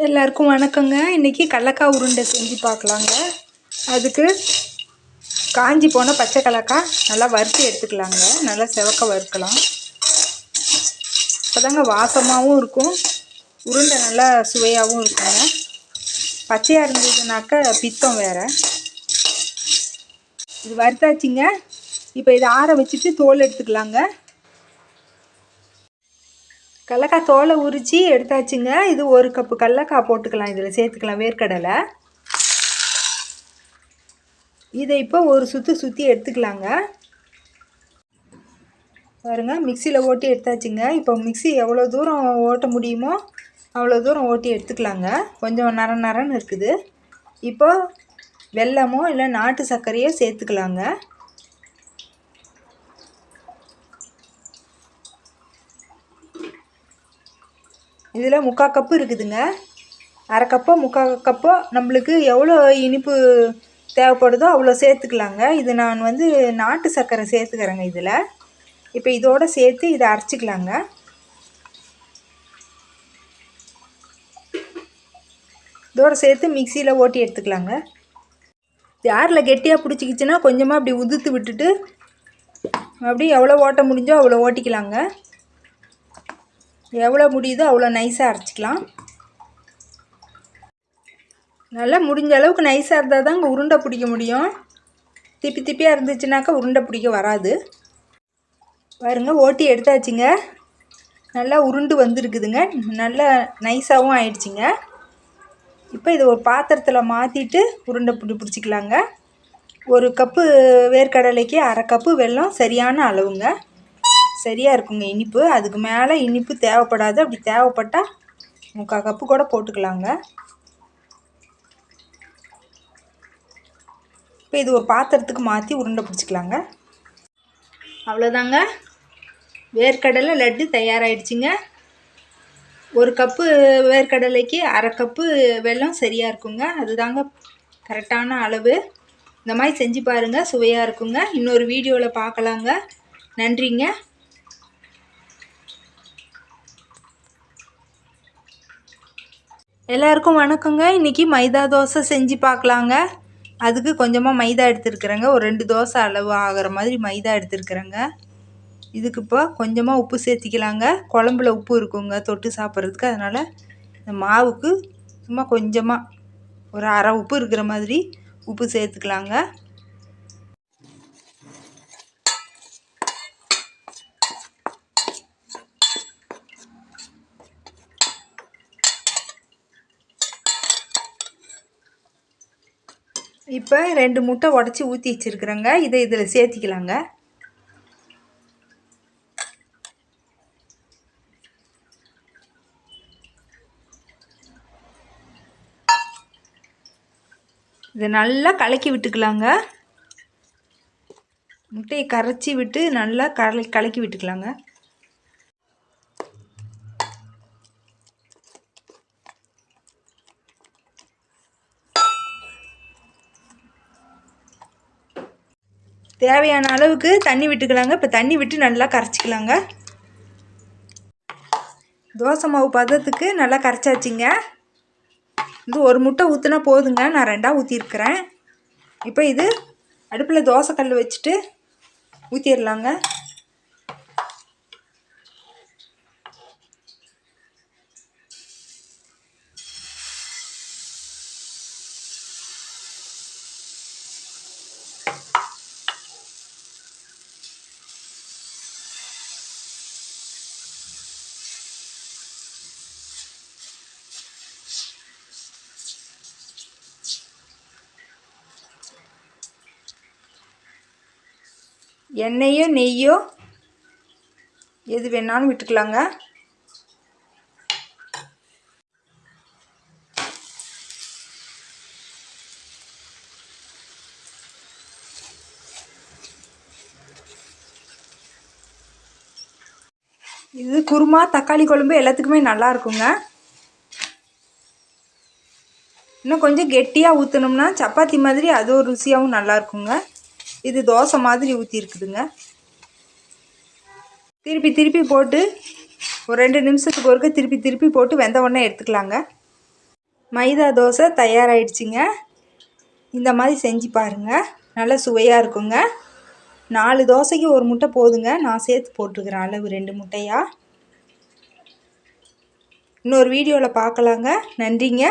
எல்லாருக்கும் வணக்கங்க. இன்றைக்கி கடலக்காய் உருண்டை செஞ்சு பார்க்கலாங்க. அதுக்கு காஞ்சி போன பச்சை கடலக்காய் நல்லா வறுத்து எடுத்துக்கலாங்க. நல்லா செவக்க வறுக்கலாம். அப்போதாங்க வாசமாகவும் இருக்கும், உருண்டை நல்லா சுவையாகவும் இருக்குங்க. பச்சையாக இருந்ததுனாக்க பித்தம் வேறு. இது வறுத்தாச்சுங்க. இப்போ இதை ஆற வச்சுட்டு தோல் எடுத்துக்கலாங்க. கடலக்காய் தோலை உரித்து எடுத்தாச்சுங்க. இது 1 கப்பு கடலக்காய் போட்டுக்கலாம். இதில் சேர்த்துக்கலாம் வேர்க்கடலை. இதை இப்போ ஒரு சுற்றி எடுத்துக்கலாங்க. பாருங்க, மிக்சியில் ஓட்டி எடுத்தாச்சுங்க. இப்போ மிக்சி எவ்வளோ தூரம் ஓட்ட முடியுமோ அவ்வளோ தூரம் ஓட்டி எடுத்துக்கலாங்க. கொஞ்சம் நரன்னு இருக்குது. இப்போ வெல்லமோ இல்லை நாட்டு சர்க்கரையோ சேர்த்துக்கலாங்க. இதில் 3/4 கப்பு இருக்குதுங்க. 1/2 கப்போ 3/4 கப்போ நம்மளுக்கு எவ்வளோ இனிப்பு தேவைப்படுதோ அவ்வளோ சேர்த்துக்கலாங்க. இது நான் நாட்டு சர்க்கரை சேர்த்துக்கிறேங்க இதில். இப்போ இதோடு சேர்த்து இதை அரைச்சிக்கலாங்க. இதோடு சேர்த்து மிக்சியில் ஓட்டி எடுத்துக்கலாங்க. ஜாரில் கெட்டியாக பிடிச்சிக்கிச்சின்னா கொஞ்சமாக அப்படி உதுத்து விட்டுட்டு அப்படி எவ்வளோ ஓட்ட முடிஞ்சோ அவ்வளோ ஓட்டிக்கலாங்க. எவ்வளோ முடியுதோ அவ்வளோ நைஸாக அரைச்சிக்கலாம். நல்லா முடிஞ்ச அளவுக்கு நைஸாக இருந்தால் தாங்க உருண்டை பிடிக்க முடியும். திப்பியாக இருந்துச்சுனாக்கா உருண்டை பிடிக்க வராது. பாருங்க, ஓட்டி எடுத்தாச்சுங்க. நல்லா உருண்டு வந்துருக்குதுங்க. நல்லா நைஸாகவும் ஆயிடுச்சுங்க. இப்போ இதை ஒரு பாத்திரத்தில் மாற்றிட்டு உருண்டை பிடிச்சிக்கலாங்க. 1 கப்பு வேர்க்கடலைக்கு 1/2 கப்பு வெல்லம் சரியான அளவுங்க. சரியாக இருக்குங்க இனிப்பு. அதுக்கு மேலே இனிப்பு தேவைப்படாது. அப்படி தேவைப்பட்டால் 3/4 கப்பு கூட போட்டுக்கலாங்க. இப்போ இது ஒரு பாத்திரத்துக்கு மாற்றி உருண்டை பிடிச்சிக்கலாங்க. அவ்வளோதாங்க, வேர்க்கடலை லட்டு தயாராகிடுச்சிங்க. 1 கப்பு வேர்க்கடலைக்கு 1/2 கப்பு வெல்லம் சரியாக இருக்குங்க. அதுதாங்க கரெக்டான அளவு. இந்த மாதிரி செஞ்சு பாருங்கள், சுவையாக இருக்குங்க. இன்னொரு வீடியோவில் பார்க்கலாங்க. நன்றிங்க. எல்லாருக்கும் வணக்கங்க. இன்றைக்கி மைதா தோசை செஞ்சு பார்க்கலாங்க. அதுக்கு கொஞ்சமாக மைதா எடுத்துருக்குறேங்க. ஒரு 2 தோசை அளவு ஆகிற மாதிரி மைதா எடுத்துருக்குறேங்க. இதுக்கு இப்போ கொஞ்சமாக உப்பு சேர்த்திக்கலாங்க. குழம்புல உப்பு இருக்குங்க தொட்டு சாப்பிட்றதுக்கு. அதனால் இந்த மாவுக்கு சும்மா கொஞ்சமாக ஒரு 1/2 உப்பு இருக்கிற மாதிரி உப்பு சேர்த்துக்கலாங்க. இப்போ 2 முட்டை உடச்சி ஊற்றி வச்சுருக்குறேங்க. இதை இதில் சேர்த்திக்கலாங்க. இதை நல்லா கலக்கி விட்டுக்கலாங்க. முட்டையை கரைச்சி விட்டு நல்லா கலக்கி விட்டுக்கலாங்க. தேவையான அளவுக்கு தண்ணி விட்டுக்கலாங்க. இப்போ தண்ணி விட்டு நல்லா கரைச்சிக்கலாங்க. தோசை மாவு பதத்துக்கு நல்லா கரைச்சாச்சுங்க. இது 1 முட்டை ஊற்றினா போதுங்க. நான் 2ஆக ஊற்றிருக்கிறேன். இப்போ இது அடுப்பில் தோசை கல் வச்சுட்டு ஊற்றிடலாங்க. எண்ணெயோ நெய்யோ எது வேணாலும் விட்டுக்கலாங்க. இது குருமா தக்காளி குழம்பு எல்லாத்துக்குமே நல்லா இருக்குங்க. இன்னும் கொஞ்சம் கெட்டியாக ஊற்றணும்னா சப்பாத்தி மாதிரி அது ஒரு ருசியாகவும் நல்லா இருக்குங்க. இது தோசை மாதிரி ஊற்றி இருக்குதுங்க. திருப்பி போட்டு ஒரு 2 நிமிஷத்துக்கு ஒருக்க திருப்பி போட்டு வெந்த உடனே எடுத்துக்கலாங்க. மைதா தோசை தயாராகிடுச்சிங்க. இந்த மாதிரி செஞ்சு பாருங்கள், நல்லா சுவையாக இருக்குங்க. 4 தோசைக்கு 1 முட்டை போதுங்க. நான் சேர்த்து போட்டுருக்கிறேன் அளவு 2 முட்டையாக. இன்னொரு வீடியோவில் பார்க்கலாங்க. நன்றிங்க.